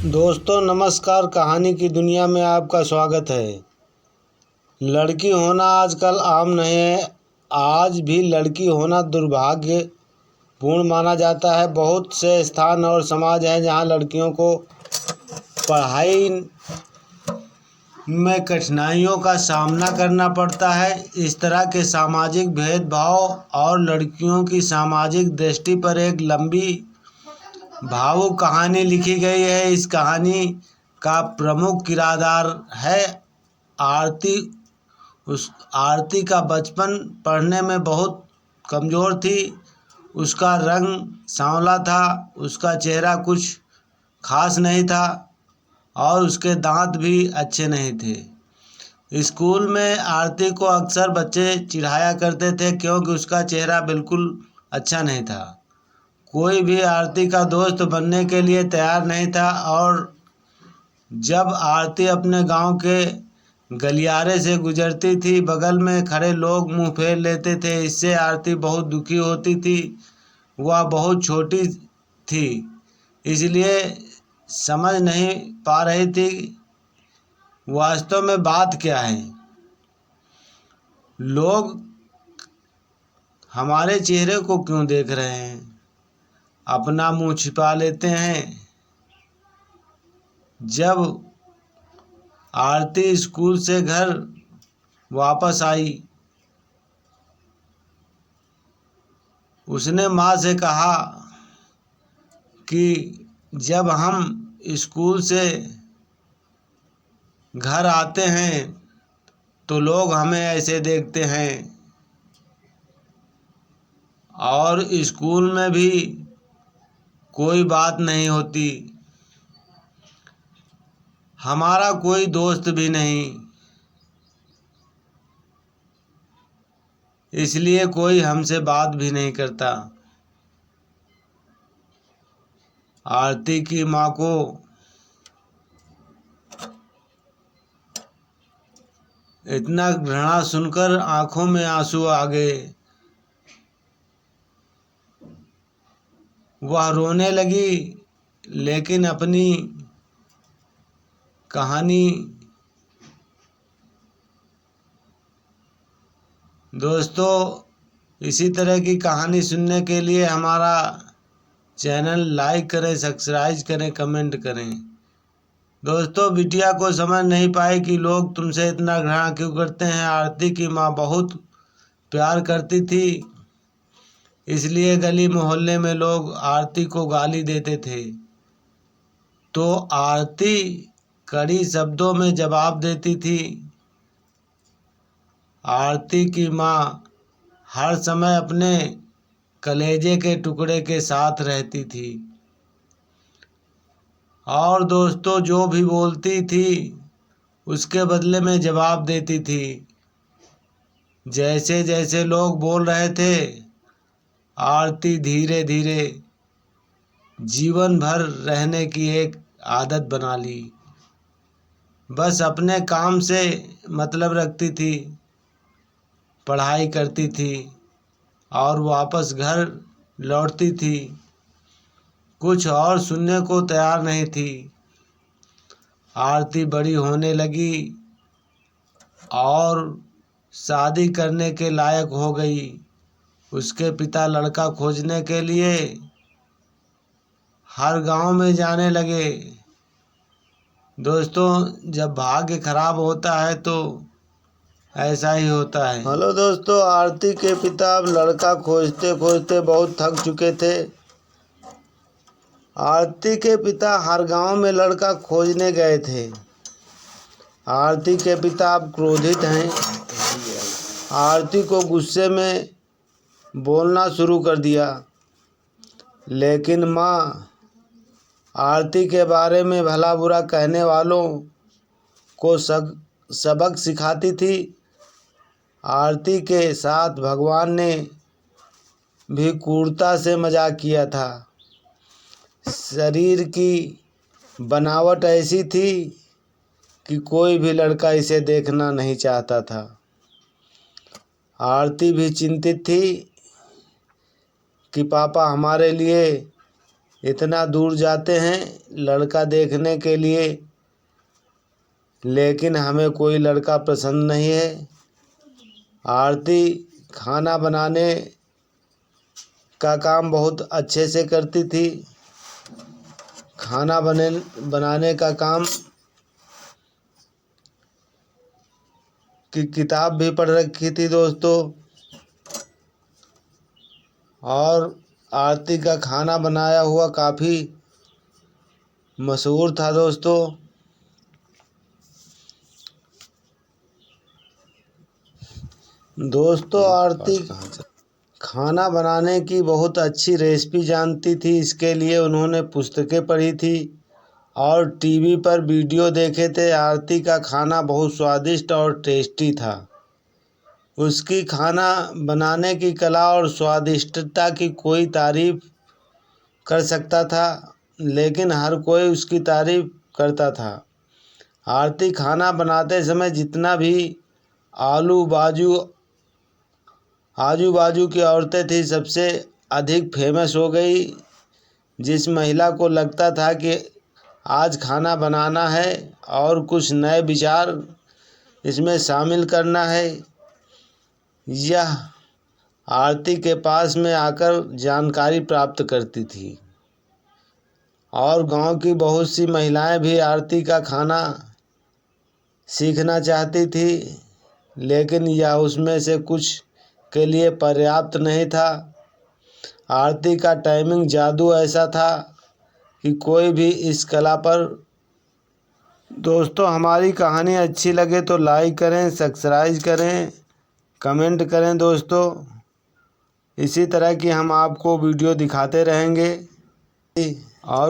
दोस्तों नमस्कार। कहानी की दुनिया में आपका स्वागत है। लड़की होना आजकल आम नहीं है। आज भी लड़की होना दुर्भाग्यपूर्ण माना जाता है। बहुत से स्थान और समाज हैं जहां लड़कियों को पढ़ाई में कठिनाइयों का सामना करना पड़ता है। इस तरह के सामाजिक भेदभाव और लड़कियों की सामाजिक दृष्टि पर एक लंबी भावुक कहानी लिखी गई है। इस कहानी का प्रमुख किरदार है आरती। उस आरती का बचपन पढ़ने में बहुत कमज़ोर थी। उसका रंग सांवला था, उसका चेहरा कुछ खास नहीं था और उसके दांत भी अच्छे नहीं थे। स्कूल में आरती को अक्सर बच्चे चिढ़ाया करते थे क्योंकि उसका चेहरा बिल्कुल अच्छा नहीं था। कोई भी आरती का दोस्त बनने के लिए तैयार नहीं था और जब आरती अपने गांव के गलियारे से गुजरती थी, बगल में खड़े लोग मुंह फेर लेते थे। इससे आरती बहुत दुखी होती थी। वह बहुत छोटी थी, इसलिए समझ नहीं पा रही थी वास्तव में बात क्या है। लोग हमारे चेहरे को क्यों देख रहे हैं, अपना मुंह छिपा लेते हैं। जब आरती स्कूल से घर वापस आई, उसने माँ से कहा कि जब हम स्कूल से घर आते हैं तो लोग हमें ऐसे देखते हैं और स्कूल में भी कोई बात नहीं होती। हमारा कोई दोस्त भी नहीं, इसलिए कोई हमसे बात भी नहीं करता। आरती की माँ को इतना घृणा सुनकर आंखों में आंसू आ गए। वह रोने लगी, लेकिन अपनी कहानी दोस्तों इसी तरह की कहानी सुनने के लिए हमारा चैनल लाइक करें, सब्सक्राइब करें, कमेंट करें। दोस्तों बिटिया को समझ नहीं पाई कि लोग तुमसे इतना घृणा क्यों करते हैं। आरती की माँ बहुत प्यार करती थी, इसलिए गली मोहल्ले में लोग आरती को गाली देते थे। तो आरती कड़ी शब्दों में जवाब देती थी। आरती की माँ हर समय अपने कलेजे के टुकड़े के साथ रहती थी और दोस्तों जो भी बोलती थी उसके बदले में जवाब देती थी। जैसे जैसे लोग बोल रहे थे, आरती धीरे धीरे जीवन भर रहने की एक आदत बना ली। बस अपने काम से मतलब रखती थी, पढ़ाई करती थी और वापस घर लौटती थी। कुछ और सुनने को तैयार नहीं थी। आरती बड़ी होने लगी और शादी करने के लायक हो गई। उसके पिता लड़का खोजने के लिए हर गांव में जाने लगे। दोस्तों जब भाग्य खराब होता है तो ऐसा ही होता है। हेलो दोस्तों, आरती के पिता अब लड़का खोजते खोजते बहुत थक चुके थे। आरती के पिता हर गांव में लड़का खोजने गए थे। आरती के पिता अब क्रोधित हैं। आरती को गुस्से में बोलना शुरू कर दिया, लेकिन माँ आरती के बारे में भला बुरा कहने वालों को सबक सिखाती थी। आरती के साथ भगवान ने भी क्रूरता से मजाक किया था। शरीर की बनावट ऐसी थी कि कोई भी लड़का इसे देखना नहीं चाहता था। आरती भी चिंतित थी कि पापा हमारे लिए इतना दूर जाते हैं लड़का देखने के लिए, लेकिन हमें कोई लड़का पसंद नहीं है। आरती खाना बनाने का काम बहुत अच्छे से करती थी। खाना बनाने का काम की किताब भी पढ़ रखी थी दोस्तों। और आरती का खाना बनाया हुआ काफ़ी मशहूर था दोस्तों। आरती खाना बनाने की बहुत अच्छी रेसिपी जानती थी। इसके लिए उन्होंने पुस्तकें पढ़ी थी और टीवी पर वीडियो देखे थे। आरती का खाना बहुत स्वादिष्ट और टेस्टी था। उसकी खाना बनाने की कला और स्वादिष्टता की कोई तारीफ कर सकता था, लेकिन हर कोई उसकी तारीफ करता था। आरती खाना बनाते समय जितना भी आजू बाजू की औरतें थी सबसे अधिक फेमस हो गई। जिस महिला को लगता था कि आज खाना बनाना है और कुछ नए विचार इसमें शामिल करना है, यह आरती के पास में आकर जानकारी प्राप्त करती थी। और गांव की बहुत सी महिलाएं भी आरती का खाना सीखना चाहती थी, लेकिन यह उसमें से कुछ के लिए पर्याप्त नहीं था। आरती का टाइमिंग जादू ऐसा था कि कोई भी इस कला पर। दोस्तों हमारी कहानी अच्छी लगे तो लाइक करें, सब्सक्राइब करें, कमेंट करें दोस्तों। इसी तरह की हम आपको वीडियो दिखाते रहेंगे। और